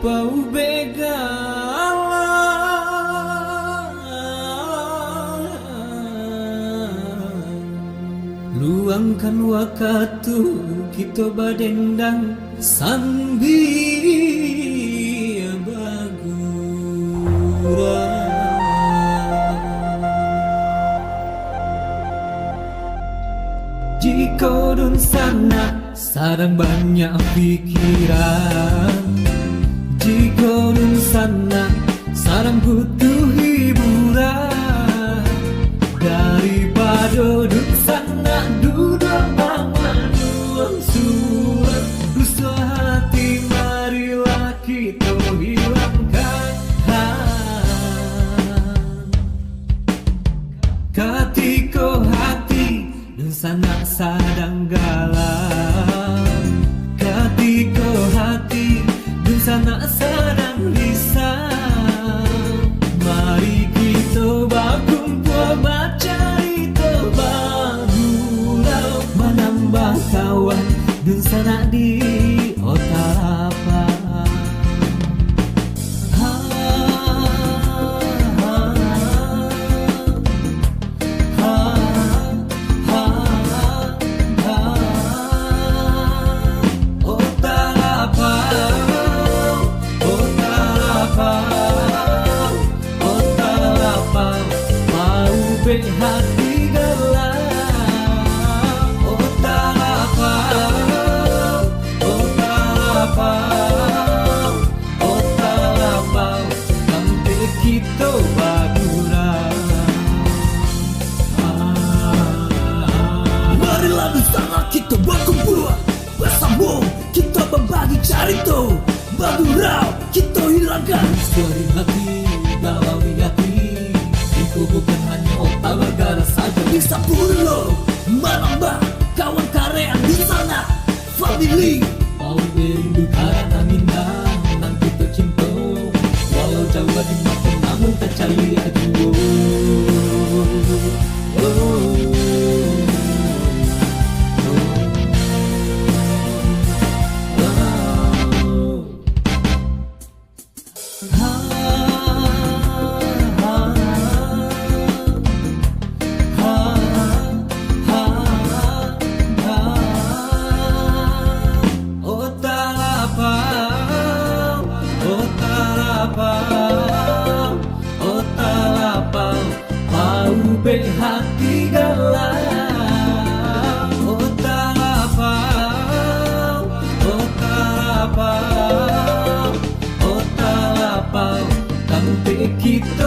pau begala luangkan waktu kita badendang sambil bagura. Jika dun sana sarang banyak pikiran, jika dun sana sarang butuh hiburan, daripada dun sana duduk mengulang surat dusta hati, marilah kita hilangkan ketika hati dan sana sadang galau, ketika hati dan sana sadang risau, mari kita berkumpul bercerita bergurau, menambah kawan dan sana di otak apa. Hati gelap, oh tak lapau, oh tak lapau, oh tak lapau, sampai kita bagurau. Marilah bersama kita berkumpul, bersambung kita berbagi cerita bagurau, kita hilangkan suara hati dalam hati. Itu bukan hanya otak negara saja, bisa pula menambah kawan karean di sana. Family mau berindu karena minang, nanti tercinta walau jauh di mata namun tercari aduh. Oh tak lapau, mau hati gelap. Oh tak lapau, oh tak lapau, oh tak lapau, sampai kita